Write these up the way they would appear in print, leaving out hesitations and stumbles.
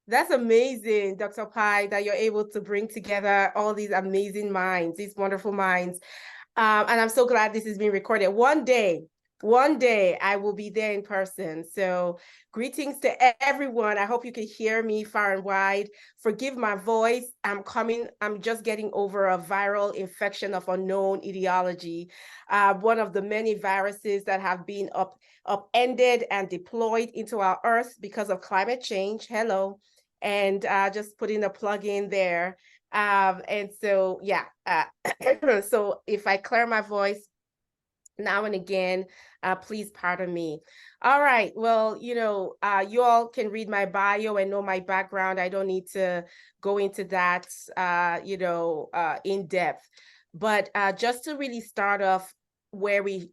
That's amazing, Dr. Pai, that you're able to bring together all these amazing minds, these wonderful minds. And I'm so glad this is being recorded. One day I will be there in person. So greetings to everyone. I hope you can hear me far and wide. Forgive my voice. I'm just getting over a viral infection of unknown etiology. One of the many viruses that have been upended and deployed into our earth because of climate change. Hello. And just putting a plug in there. And so, yeah, so if I clear my voice now and again, please pardon me. All right. Well, you all can read my bio and know my background. I don't need to go into that, in depth. But just to really start off where we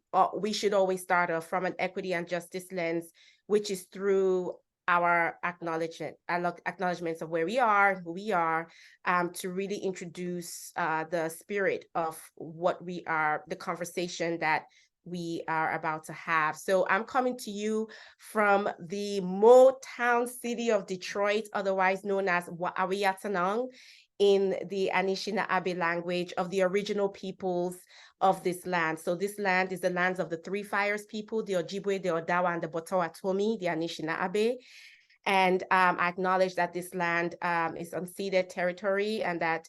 should always start off from an equity and justice lens, which is through our acknowledgements of where we are, who we are, to really introduce the spirit of what we are, the conversation that we are about to have. So I'm coming to you from the Motown city of Detroit, otherwise known as Wawiatanong, in the Anishinaabe language of the original peoples of this land. So this land is the lands of the Three Fires people, the Ojibwe, the Odawa, and the Potawatomi, the Anishinaabe. And I acknowledge that this land is unceded territory, and that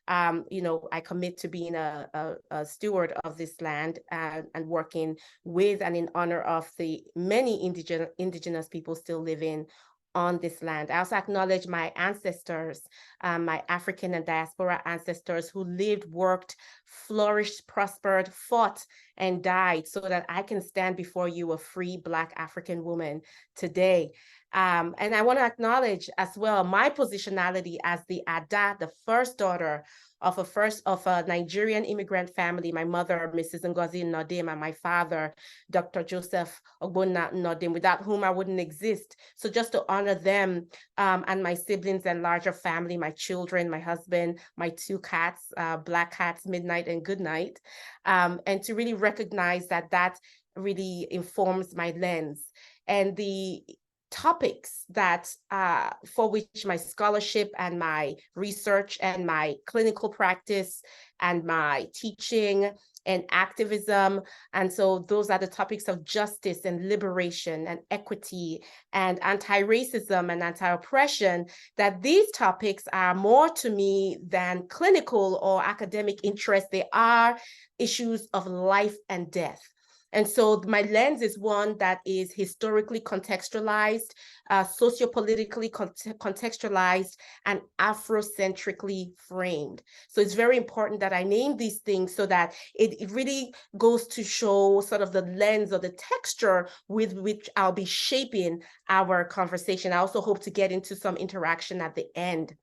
I commit to being a steward of this land and working with and in honor of the many indigenous people still living on this land. I also acknowledge my ancestors, my African and diaspora ancestors who lived, worked, flourished, prospered, fought, and died so that I can stand before you a free Black African woman today. And I want to acknowledge as well my positionality as the Ada, the first daughter of a Nigerian immigrant family. My mother, Mrs. Ngozi Nodim, and my father, Dr. Joseph Ogbonna Nodim, without whom I wouldn't exist. So just to honor them and my siblings and larger family, my children, my husband, my two cats, Black Cats, Midnight and Goodnight, and to really recognize that really informs my lens. And the topics that for which my scholarship and my research and my clinical practice and my teaching and activism. And so those are the topics of justice and liberation and equity and anti-racism and anti-oppression, that these topics are more to me than clinical or academic interests. They are issues of life and death. And so my lens is one that is historically contextualized, sociopolitically contextualized, and Afrocentrically framed. So it's very important that I name these things so that it really goes to show sort of the lens or the texture with which I'll be shaping our conversation. I also hope to get into some interaction at the end.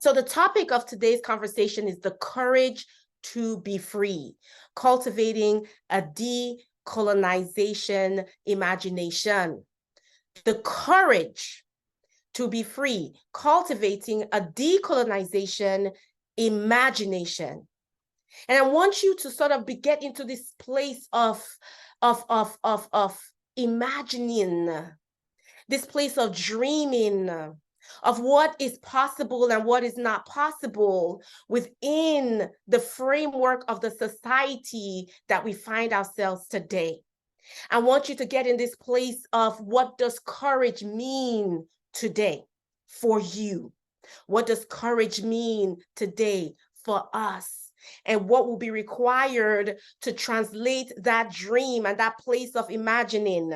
So the topic of today's conversation is the courage to be free, cultivating a decolonization imagination. The courage to be free, cultivating a decolonization imagination. And I want you to sort of get into this place of imagining, this place of dreaming, of what is possible and what is not possible within the framework of the society that we find ourselves today. I want you to get in this place of what does courage mean today for you? What does courage mean today for us? And what will be required to translate that dream and that place of imagining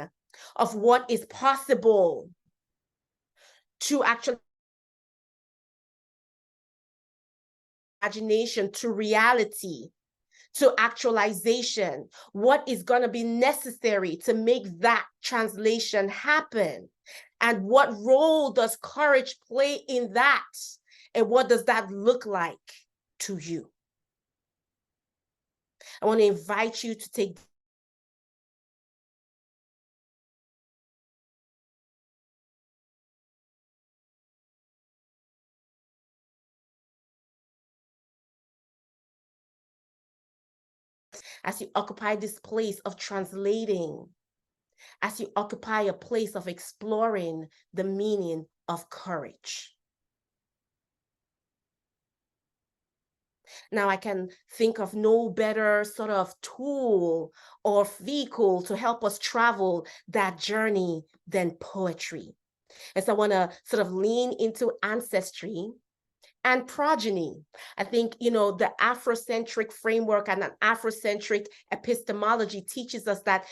of what is possible to actually imagination, to reality, to actualization. What is going to be necessary to make that translation happen? And what role does courage play in that? And what does that look like to you? I want to invite you to take as you occupy this place of translating as you occupy a place of exploring the meaning of courage. Now I can think of no better sort of tool or vehicle to help us travel that journey than poetry. And so I want to sort of lean into ancestry and progeny. I think, the Afrocentric framework and an Afrocentric epistemology teaches us that,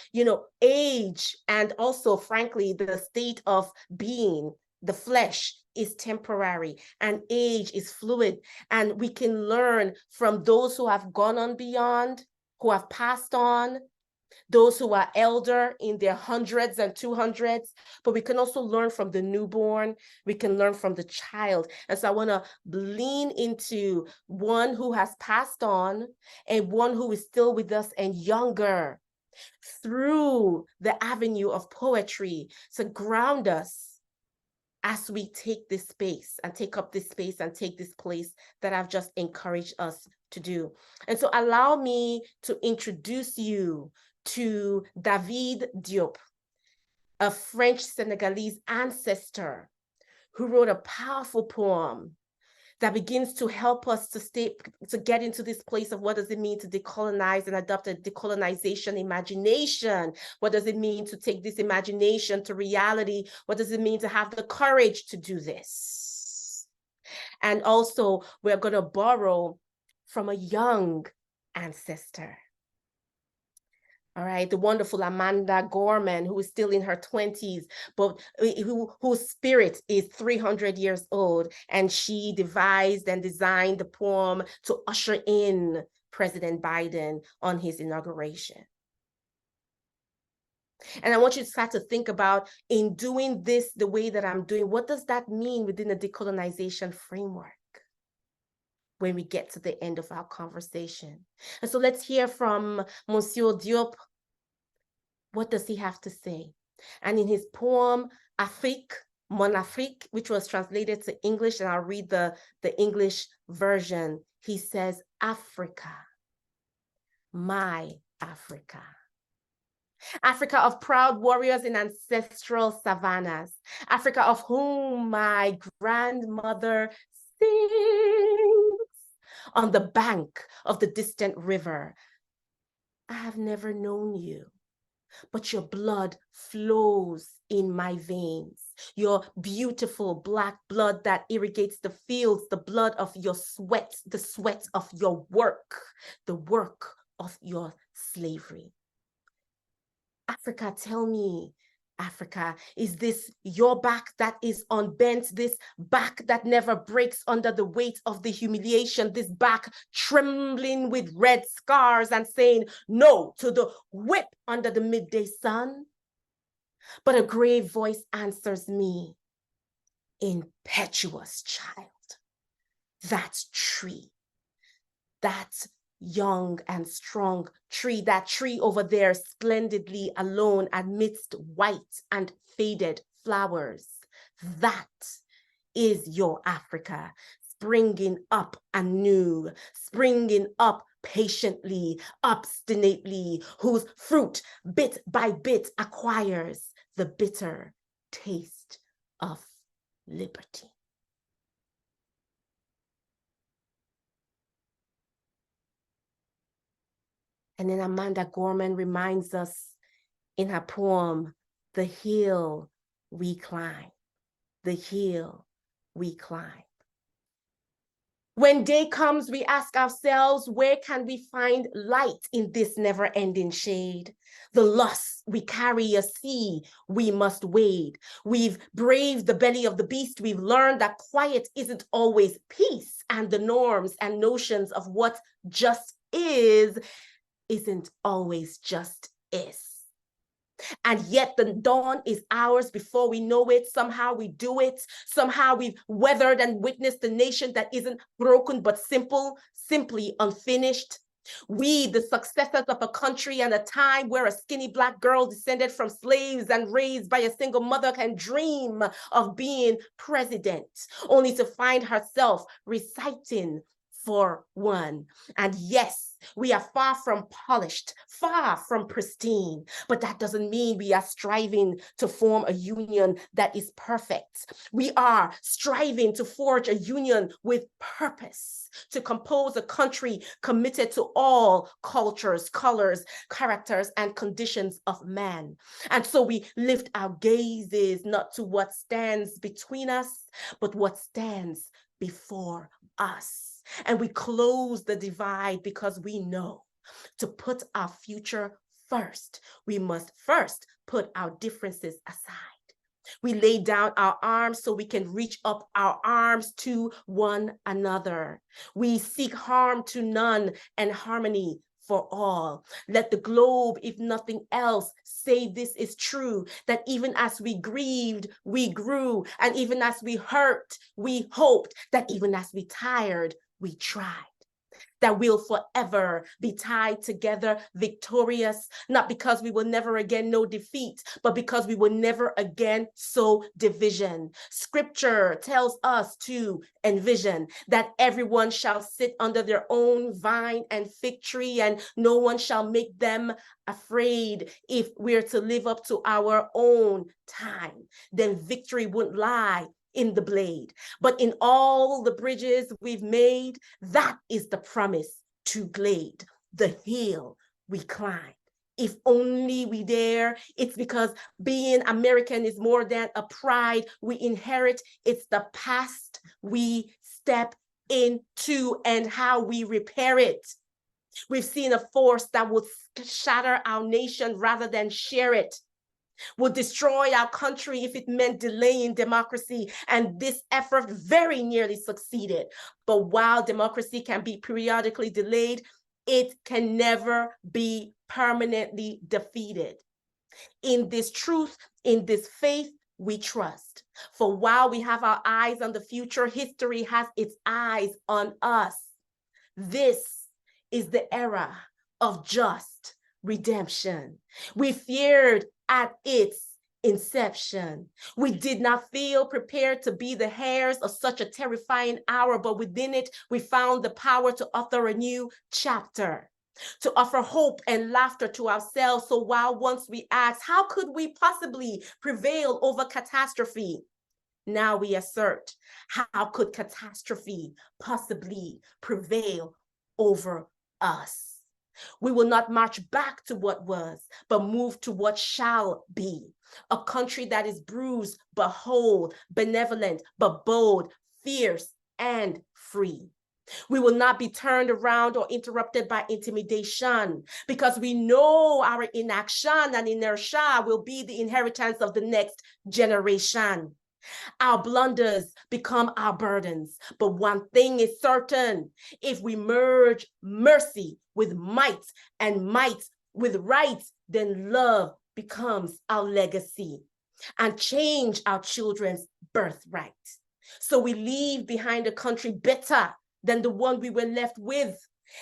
age and also, frankly, the state of being, the flesh, is temporary and age is fluid. And we can learn from those who have gone on beyond, who have passed on, those who are elder in their hundreds and 200s, but we can also learn from the newborn. We can learn from the child. And so I want to lean into one who has passed on and one who is still with us and younger through the avenue of poetry to ground us as we take this space and take up this space and take this place that I've just encouraged us to do. And so allow me to introduce you to David Diop, a French Senegalese ancestor who wrote a powerful poem that begins to help us to get into this place of what does it mean to decolonize and adopt a decolonization imagination? What does it mean to take this imagination to reality? What does it mean to have the courage to do this? And also, we're going to borrow from a young ancestor. All right, the wonderful Amanda Gorman, who is still in her 20s, but whose spirit is 300 years old. And she devised and designed the poem to usher in President Biden on his inauguration. And I want you to start to think about, in doing this the way that I'm doing, what does that mean within the decolonization framework when we get to the end of our conversation? And so let's hear from Monsieur Diop. What does he have to say? And in his poem, Afrique, Mon Afrique, which was translated to English, and I'll read the English version, he says, Africa, my Africa. Africa of proud warriors in ancestral savannas, Africa of whom my grandmother sings on the bank of the distant river. I have never known you, but your blood flows in my veins. Your beautiful black blood that irrigates the fields, the blood of your sweat, the sweat of your work, the work of your slavery. Africa, tell me, Africa, is this your back that is unbent, this back that never breaks under the weight of the humiliation, this back trembling with red scars and saying no to the whip under the midday sun? But a grave voice answers me, impetuous child, that tree, that young and strong tree, that tree over there splendidly alone amidst white and faded flowers. That is your Africa, springing up anew, springing up patiently, obstinately, whose fruit bit by bit acquires the bitter taste of liberty. And then Amanda Gorman reminds us in her poem, the hill we climb, the hill we climb. When day comes, we ask ourselves, where can we find light in this never-ending shade? The loss we carry a sea we must wade. We've braved the belly of the beast. We've learned that quiet isn't always peace, and the norms and notions of what just isn't always just is. And yet the dawn is ours before we know it. Somehow we do it. Somehow we've weathered and witnessed a nation that isn't broken, but simply unfinished. We, the successors of a country and a time where a skinny Black girl descended from slaves and raised by a single mother can dream of being president, only to find herself reciting for one. And yes, we are far from polished, far from pristine, but that doesn't mean we are striving to form a union that is perfect. We are striving to forge a union with purpose, to compose a country committed to all cultures, colors, characters, and conditions of man. And so we lift our gazes not to what stands between us, but what stands before us. And we close the divide because we know to put our future first, we must first put our differences aside. We lay down our arms so we can reach up our arms to one another. We seek harm to none and harmony for all. Let the globe, if nothing else, say this is true, that even as we grieved, we grew, and even as we hurt, we hoped, that even as we tired, we tried, that we'll forever be tied together, victorious, not because we will never again know defeat, but because we will never again sow division. Scripture tells us to envision that everyone shall sit under their own vine and fig tree, and no one shall make them afraid. If we're to live up to our own time, then victory wouldn't lie in the blade, but in all the bridges we've made. That is the promise to glade, the hill we climb. If only we dare. It's because being American is more than a pride we inherit. It's the past we step into and how we repair it. We've seen a force that would shatter our nation rather than share it, would destroy our country if it meant delaying democracy. And this effort very nearly succeeded. But while democracy can be periodically delayed, it can never be permanently defeated. In this truth, in this faith, we trust. For while we have our eyes on the future, history has its eyes on us. This is the era of just redemption. We feared at its inception. We did not feel prepared to be the heirs of such a terrifying hour, but within it, we found the power to author a new chapter, to offer hope and laughter to ourselves. So while once we asked, how could we possibly prevail over catastrophe? Now we assert, how could catastrophe possibly prevail over us? We will not march back to what was, but move to what shall be. A country that is bruised, but whole, benevolent, but bold, fierce, and free. We will not be turned around or interrupted by intimidation, because we know our inaction and inertia will be the inheritance of the next generation. Our blunders become our burdens. But one thing is certain: if we merge mercy with might and might with right, then love becomes our legacy and change our children's birthright. So we leave behind a country better than the one we were left with.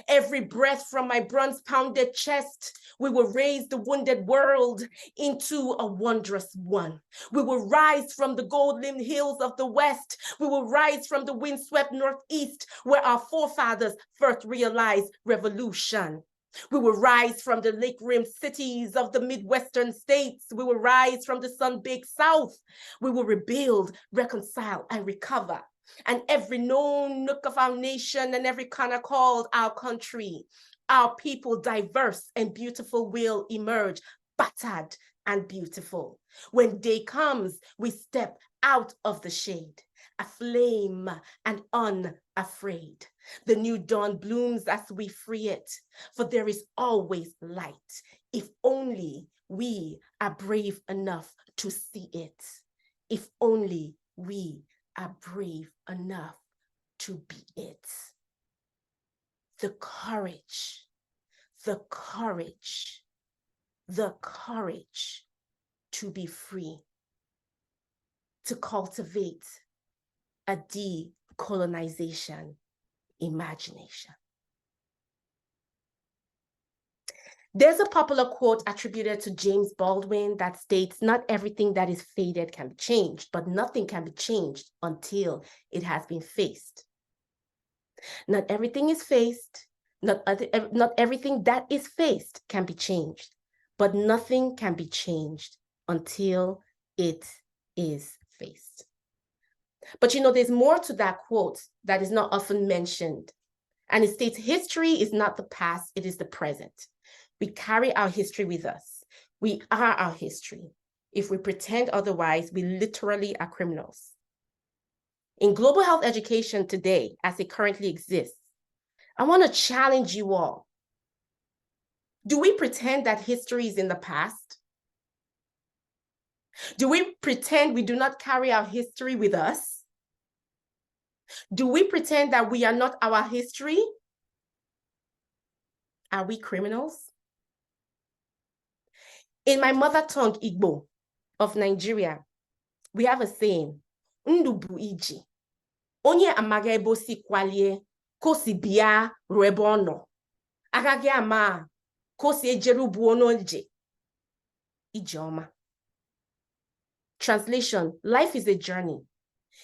Every breath from my bronze-pounded chest, we will raise the wounded world into a wondrous one. We will rise from the gold-limbed hills of the West. We will rise from the windswept Northeast, where our forefathers first realized revolution. We will rise from the lake-rimmed cities of the Midwestern states. We will rise from the sun-baked South. We will rebuild, reconcile, and recover. And every known nook of our nation and every corner called our country, our people diverse and beautiful will emerge, battered and beautiful. When day comes, we step out of the shade, aflame and unafraid. The new dawn blooms as we free it, for there is always light, if only we are brave enough to see it. If only we are brave enough to be it. The courage, the courage, the courage to be free, to cultivate a decolonization imagination. There's a popular quote attributed to James Baldwin that states, "Not everything that is faded can be changed, but nothing can be changed until it has been faced." Not everything is faced. Not everything that is faced can be changed, but nothing can be changed until it is faced. But there's more to that quote that is not often mentioned. And it states, history is not the past, it is the present. We carry our history with us. We are our history. If we pretend otherwise, we literally are criminals. In global health education today, as it currently exists, I want to challenge you all. Do we pretend that history is in the past? Do we pretend we do not carry our history with us? Do we pretend that we are not our history? Are we criminals? In my mother tongue, Igbo, of Nigeria, we have a saying, Ndubu iji. Onye amaga ebo si kwalie, kosi bia ruebono. Agagi ama, kosi ejeru buono nje. Ijeoma. Translation, life is a journey.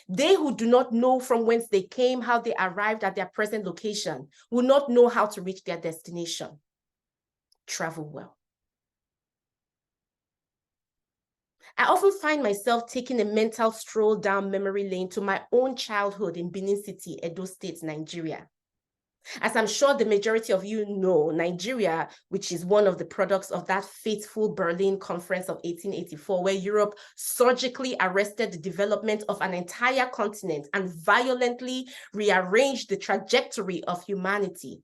They who do not know from whence they came, how they arrived at their present location, will not know how to reach their destination. Travel well. I often find myself taking a mental stroll down memory lane to my own childhood in Benin City, Edo State, Nigeria. As I'm sure the majority of you know, Nigeria, which is one of the products of that fateful Berlin Conference of 1884, where Europe surgically arrested the development of an entire continent and violently rearranged the trajectory of humanity,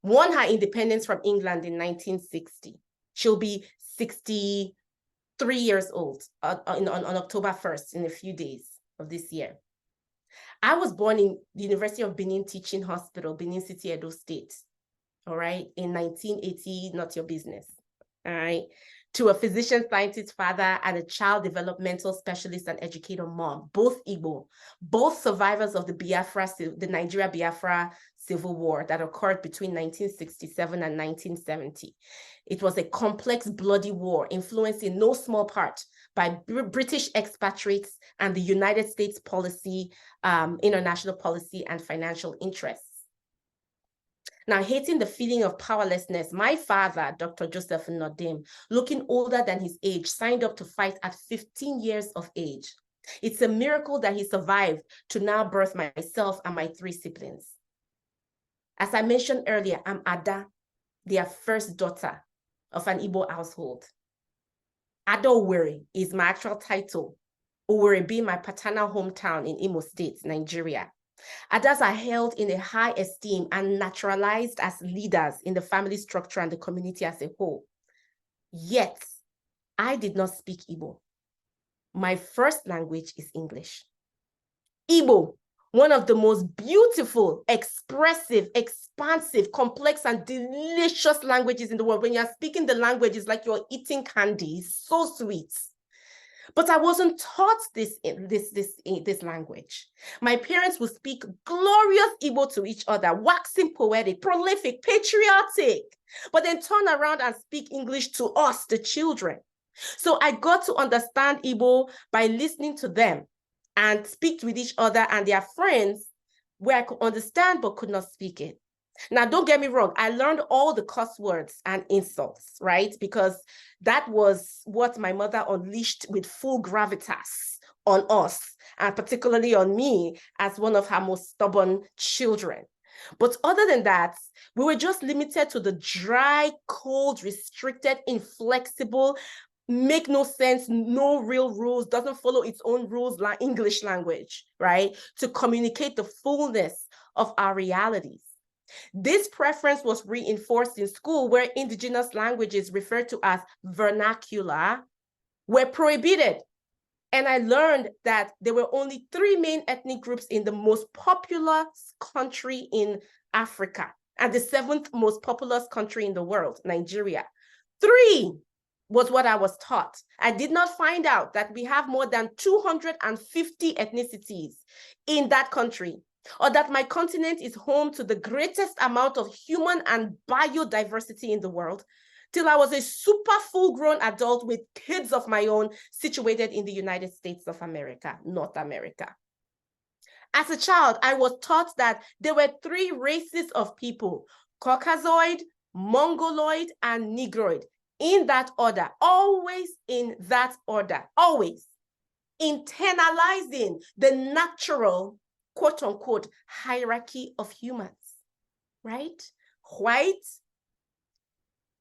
won her independence from England in 1960. She'll be 63 years old on October 1st, in a few days of this year. I was born in the University of Benin Teaching Hospital, Benin City, Edo State, all right, in 1980, not your business, all right, to a physician scientist father and a child developmental specialist and educator mom, both Igbo, both survivors of the Nigeria Biafra Civil War that occurred between 1967 and 1970. It was a complex, bloody war influenced in no small part by British expatriates and the United States policy, international policy and financial interests. Now, hating the feeling of powerlessness, my father, Dr. Joseph Nodim, looking older than his age, signed up to fight at 15 years of age. It's a miracle that he survived to now birth myself and my 3 siblings. As I mentioned earlier, I'm Ada, their first daughter of an Igbo household. Ada Owerri is my actual title, Owerri being my paternal hometown in Imo State, Nigeria. Adas are held in a high esteem and naturalized as leaders in the family structure and the community as a whole. Yet, I did not speak Igbo. My first language is English. Igbo, one of the most beautiful, expressive, expansive, complex, and delicious languages in the world. When you're speaking the language, it's like you're eating candy. It's so sweet. But I wasn't taught this language. My parents would speak glorious Igbo to each other, waxing poetic, prolific, patriotic, but then turn around and speak English to us, the children. So I got to understand Igbo by listening to them and speak with each other and their friends where I could understand but could not speak it. Now, don't get me wrong. I learned all the cuss words and insults, right? Because that was what my mother unleashed with full gravitas on us, and particularly on me as one of her most stubborn children. But other than that, we were just limited to the dry, cold, restricted, inflexible, make no sense, no real rules, doesn't follow its own rules, like English language, right? To communicate the fullness of our realities. This preference was reinforced in school, where indigenous languages referred to as vernacular were prohibited. And I learned that there were only 3 main ethnic groups in the most populous country in Africa and the 7th most populous country in the world, Nigeria. 3 was what I was taught. I did not find out that we have more than 250 ethnicities in that country, or that my continent is home to the greatest amount of human and biodiversity in the world, till I was a super full-grown adult with kids of my own situated in the United States of America, North America. As a child, I was taught that there were 3 races of people: Caucasoid, Mongoloid, and Negroid, in that order, always in that order, always. Internalizing the natural, quote unquote, hierarchy of humans, right? White,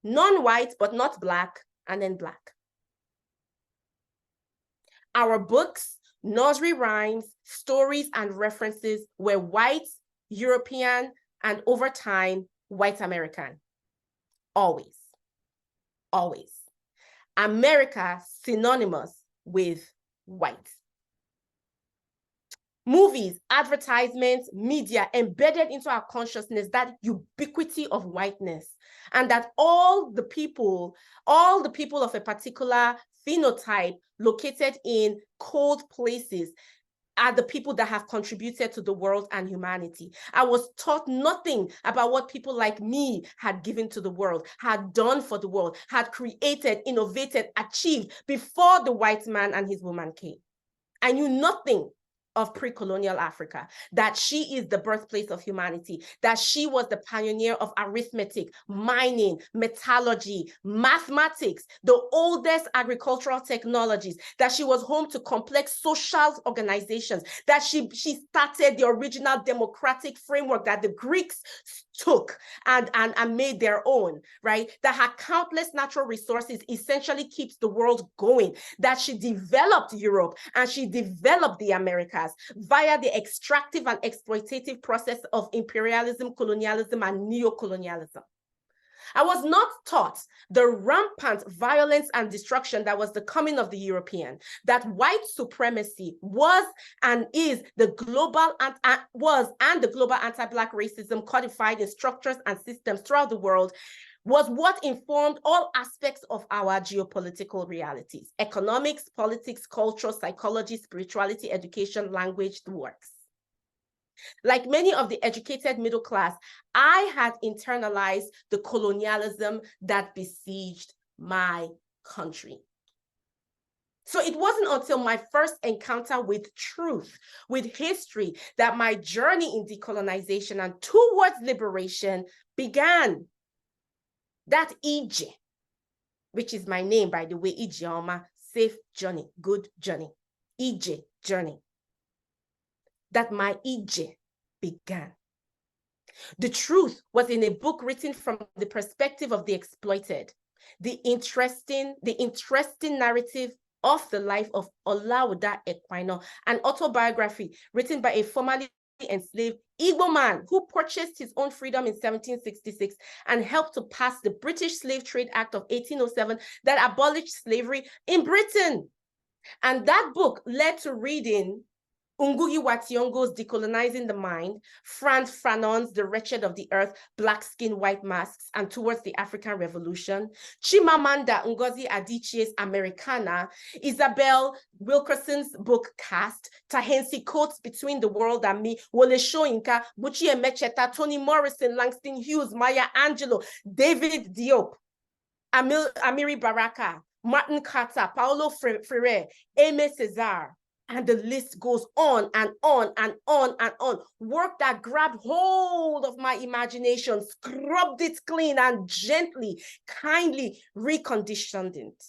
non-white, but not black, and then black. Our books, nursery rhymes, stories, and references were white, European, and over time, white American. Always, always. America synonymous with white. Movies, advertisements, media embedded into our consciousness that ubiquity of whiteness, and that all the people of a particular phenotype located in cold places are the people that have contributed to the world and humanity. I was taught nothing about what people like me had given to the world, had done for the world, had created, innovated, achieved before the white man and his woman came. I knew nothing of pre-colonial Africa, that she is the birthplace of humanity, that she was the pioneer of arithmetic, mining, metallurgy, mathematics, the oldest agricultural technologies, that she was home to complex social organizations, that she started the original democratic framework that the Greeks took and made their own, right? That her countless natural resources essentially keeps the world going, that she developed Europe and she developed the Americas via the extractive and exploitative process of imperialism, colonialism, and neocolonialism. I was not taught the rampant violence and destruction that was the coming of the European, that white supremacy was and is the global anti-Black racism codified in structures and systems throughout the world was what informed all aspects of our geopolitical realities: economics, politics, culture, psychology, spirituality, education, language, the works. Like many of the educated middle class, I had internalized the colonialism that besieged my country. So it wasn't until my first encounter with truth, with history, that my journey in decolonization and towards liberation began. That Ije, which is my name, by the way, Ijeoma, safe journey, good journey, Ije journey, that my Ije began. The truth was in a book written from the perspective of the exploited, the interesting narrative of the life of Olaudah Equiano, an autobiography written by a formerly enslaved Igbo man who purchased his own freedom in 1766 and helped to pass the British Slave Trade Act of 1807 that abolished slavery in Britain. And that book led to reading Ngugi wa Thiong'o's Decolonizing the Mind, Frantz Fanon's The Wretched of the Earth, Black Skin, White Masks, and Towards the African Revolution, Chimamanda Ngozi Adichie's Americana, Isabel Wilkerson's book Caste, Tahensi Coates' Between the World and Me, Wole Soyinka, Buchi Emecheta, Toni Morrison, Langston Hughes, Maya Angelou, David Diop, Amiri Baraka, Martin Carter, Paulo Freire, Aimé Césaire. And the list goes on and on and on and on. Work that grabbed hold of my imagination, scrubbed it clean, and gently, kindly reconditioned it.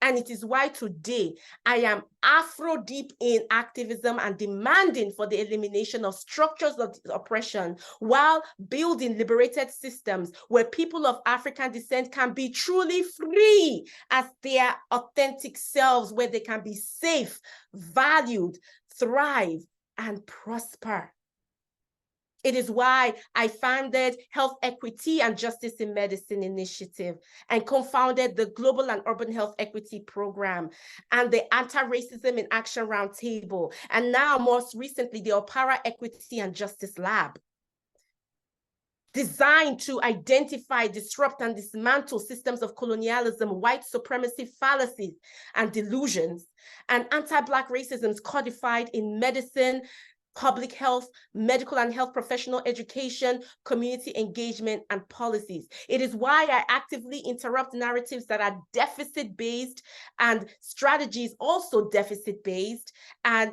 And it is why today I am Afro deep in activism and demanding for the elimination of structures of oppression while building liberated systems where people of African descent can be truly free as their authentic selves, where they can be safe, valued, thrive, and prosper. It is why I founded Health Equity and Justice in Medicine Initiative and co-founded the Global and Urban Health Equity Program and the Anti-Racism in Action Roundtable, and now most recently the Opara Equity and Justice Lab, designed to identify, disrupt, and dismantle systems of colonialism, white supremacy fallacies and delusions, and anti-Black racism codified in medicine, public health, medical and health professional education, community engagement, and policies. It is why I actively interrupt narratives that are deficit-based and strategies also deficit-based and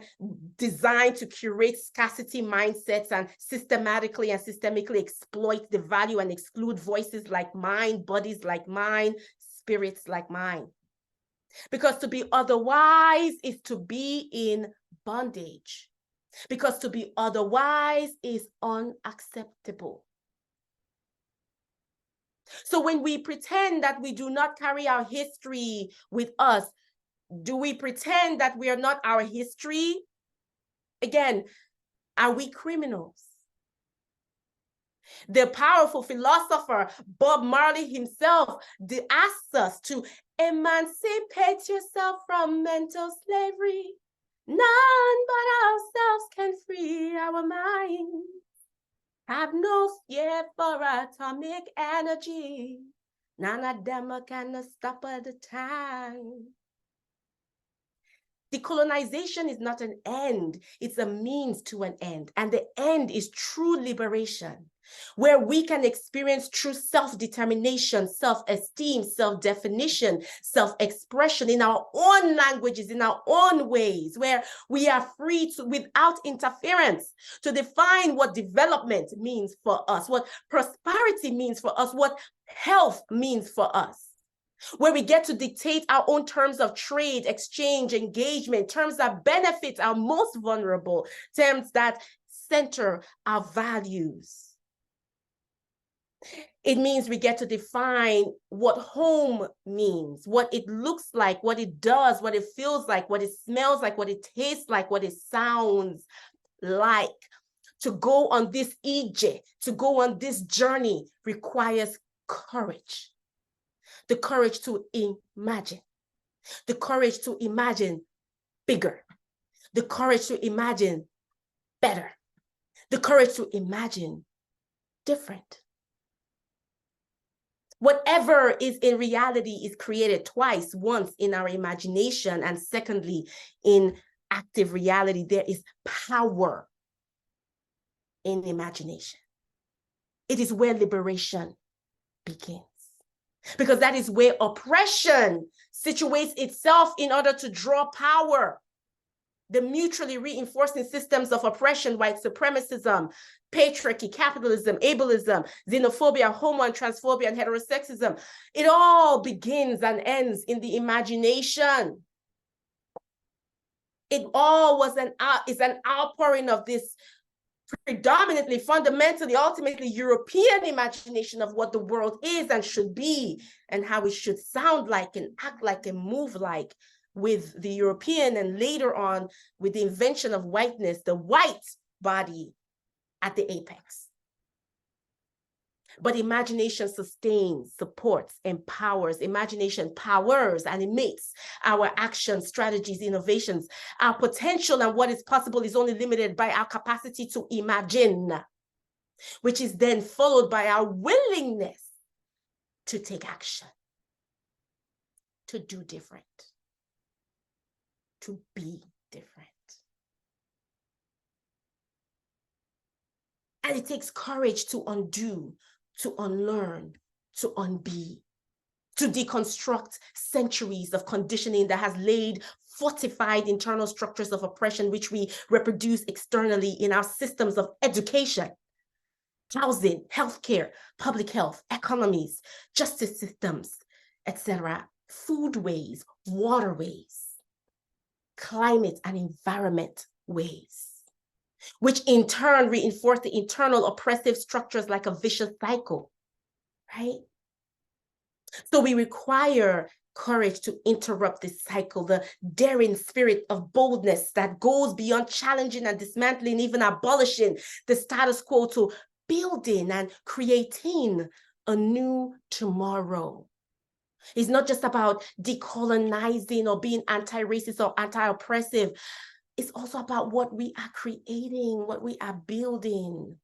designed to curate scarcity mindsets and systematically and systemically exploit the value and exclude voices like mine, bodies like mine, spirits like mine. Because to be otherwise is to be in bondage. Because to be otherwise is unacceptable. So when we pretend that we do not carry our history with us, do we pretend that we are not our history? Again, are we criminals? The powerful philosopher Bob Marley himself asks us to emancipate yourself from mental slavery. None but ourselves can free our minds. Have no fear for atomic energy. None of them can stop at the time. Decolonization is not an end, it's a means to an end. And the end is true liberation, where we can experience true self-determination, self-esteem, self-definition, self-expression in our own languages, in our own ways, where we are free to, without interference, to define what development means for us, what prosperity means for us, what health means for us. Where we get to dictate our own terms of trade, exchange, engagement, terms that benefit our most vulnerable, terms that center our values. It means we get to define what home means, what it looks like, what it does, what it feels like, what it smells like, what it tastes like, what it sounds like. To go on this ije, to go on this journey requires courage. The courage to imagine, the courage to imagine bigger, the courage to imagine better, the courage to imagine different. Whatever is in reality is created twice, once in our imagination, and secondly, in active reality. There is power in imagination. It is where liberation begins. Because that is where oppression situates itself in order to draw power. The mutually reinforcing systems of oppression, white supremacism, patriarchy, capitalism, ableism, xenophobia, homo and transphobia, and heterosexism, it all begins and ends in the imagination. It all is an outpouring of this predominantly, fundamentally, ultimately European imagination of what the world is and should be, and how it should sound like and act like and move like, with the European, and later on with the invention of whiteness, the white body at the apex. But imagination sustains, supports, empowers. Imagination powers, animates our actions, strategies, innovations. Our potential and what is possible is only limited by our capacity to imagine, which is then followed by our willingness to take action, to do different, to be different. And it takes courage to undo, to unlearn, to unbe, to deconstruct centuries of conditioning that has laid fortified internal structures of oppression, which we reproduce externally in our systems of education, housing, healthcare, public health, economies, justice systems, etc., foodways, waterways, climate and environment ways, which in turn reinforce the internal oppressive structures like a vicious cycle, right? So we require courage to interrupt this cycle, the daring spirit of boldness that goes beyond challenging and dismantling, even abolishing the status quo, to building and creating a new tomorrow. It's not just about decolonizing or being anti-racist or anti-oppressive. It's also about what we are creating, what we are building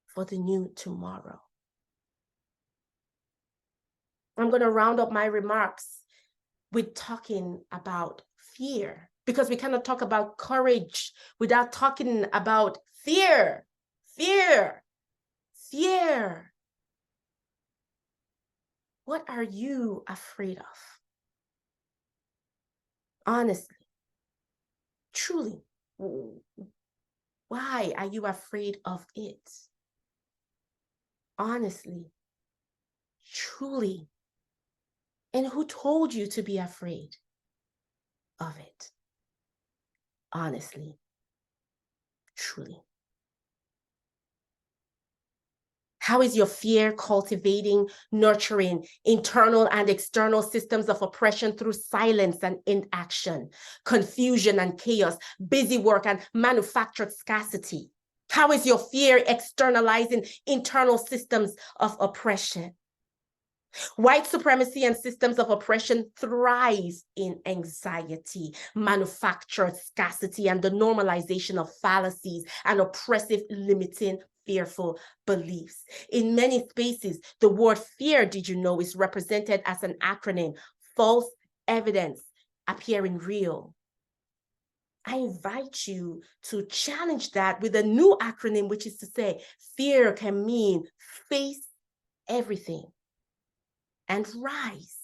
for the new tomorrow. I'm going to round up my remarks with talking about fear, Because we cannot talk about courage without talking about fear. Fear. Fear. What are you afraid of? Honestly, truly, why are you afraid of it? Honestly, truly. And who told you to be afraid of it? Honestly, truly. How is your fear cultivating, nurturing internal and external systems of oppression through silence and inaction, confusion and chaos, busy work and manufactured scarcity? How is your fear externalizing internal systems of oppression? White supremacy and systems of oppression thrive in anxiety, manufactured scarcity, and the normalization of fallacies and oppressive, limiting, fearful beliefs. In many spaces, the word fear, did you know, is represented as an acronym, false evidence appearing real. I invite you to challenge that with a new acronym, which is to say, fear can mean face everything and rise.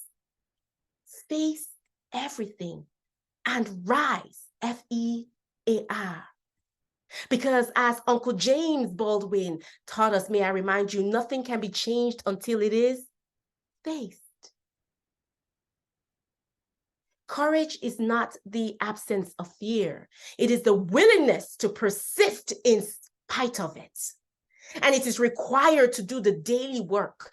Face everything and rise, F-E-A-R. Because as Uncle James Baldwin taught us, may I remind you, nothing can be changed until it is faced. Courage is not the absence of fear. It is the willingness to persist in spite of it. And it is required to do the daily work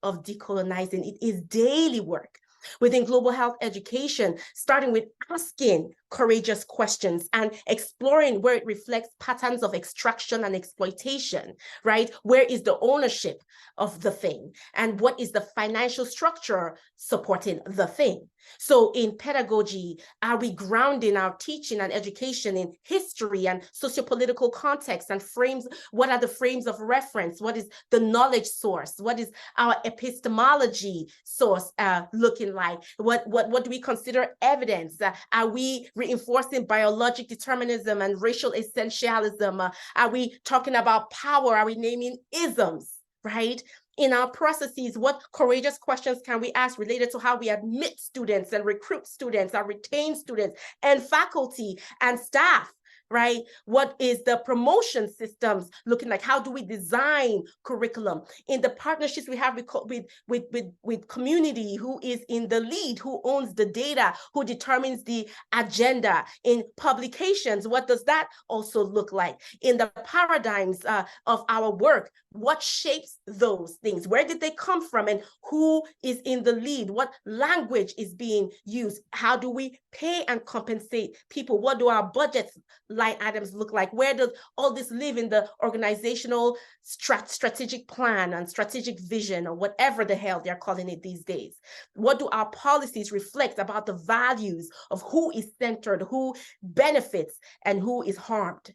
of decolonizing. It is daily work within global health education, starting with asking courageous questions and exploring where it reflects patterns of extraction and exploitation, right? Where is the ownership of the thing? And what is the financial structure supporting the thing? So in pedagogy, are we grounding our teaching and education in history and sociopolitical context and frames? What are the frames of reference? What is the knowledge source? What is our epistemology source looking like? What do we consider evidence? Are we reinforcing biologic determinism and racial essentialism? Are we talking about power? Are we naming isms, right? In our processes, what courageous questions can we ask related to how we admit students and recruit students and retain students and faculty and staff? Right? What is the promotion systems looking like? How do we design curriculum? In the partnerships we have with community, who is in the lead, who owns the data, who determines the agenda? In publications, what does that also look like? In the paradigms of our work, what shapes those things? Where did they come from? And who is in the lead? What language is being used? How do we pay and compensate people? What do our budgets line items look like? Where does all this live in the organizational strategic plan and strategic vision, or whatever the hell they're calling it these days? What do our policies reflect about the values of who is centered, who benefits, and who is harmed?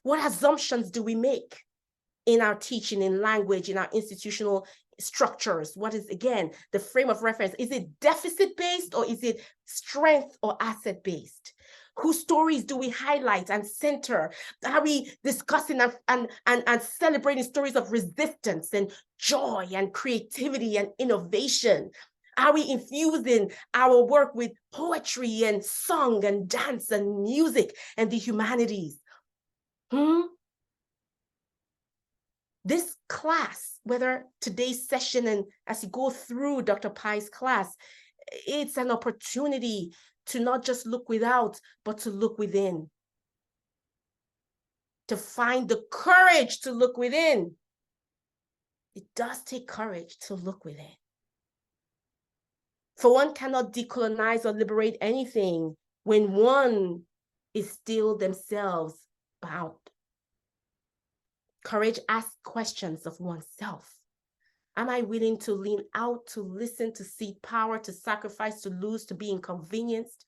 What assumptions do we make in our teaching, in language, in our institutional structures? What is, again, the frame of reference? Is it deficit-based or is it strength or asset-based? Whose stories do we highlight and center? Are we discussing and celebrating stories of resistance and joy and creativity and innovation? Are we infusing our work with poetry and song and dance and music and the humanities? This class, whether today's session and as you go through Dr. Pai's class, it's an opportunity to not just look without, but to look within. To find the courage to look within. It does take courage to look within. For one cannot decolonize or liberate anything when one is still themselves bound. Courage asks questions of oneself. Am I willing to lean out, to listen, to see power, to sacrifice, to lose, to be inconvenienced?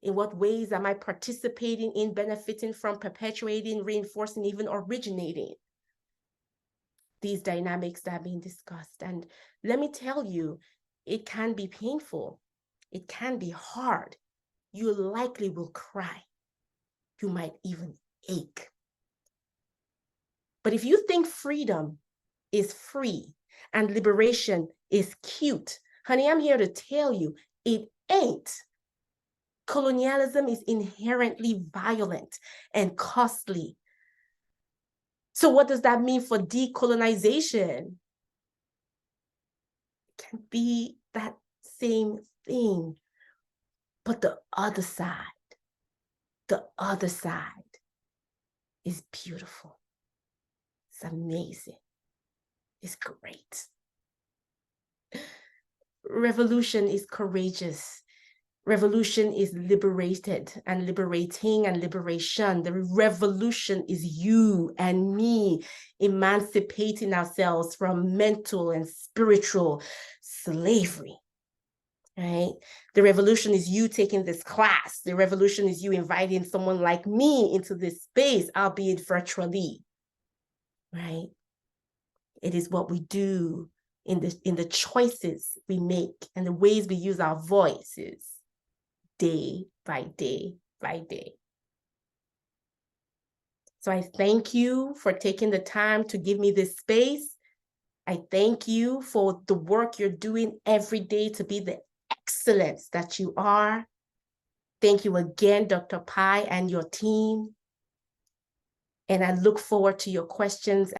In what ways am I participating in, benefiting from, perpetuating, reinforcing, even originating these dynamics that are being discussed? And let me tell you, it can be painful. It can be hard. You likely will cry. You might even ache. But if you think freedom is free and liberation is cute, honey, I'm here to tell you, it ain't. Colonialism is inherently violent and costly. So what does that mean for decolonization? It can be that same thing, but the other side is beautiful. It's amazing. It's great. Revolution is courageous. Revolution is liberated and liberating and liberation. The revolution is you and me emancipating ourselves from mental and spiritual slavery, right? The revolution is you taking this class. The revolution is you inviting someone like me into this space, albeit virtually, right? It is what we do in the choices we make and the ways we use our voices day by day by day. So I thank you for taking the time to give me this space. I thank you for the work you're doing every day to be the excellence that you are. Thank you again, Dr. Pai and your team. And I look forward to your questions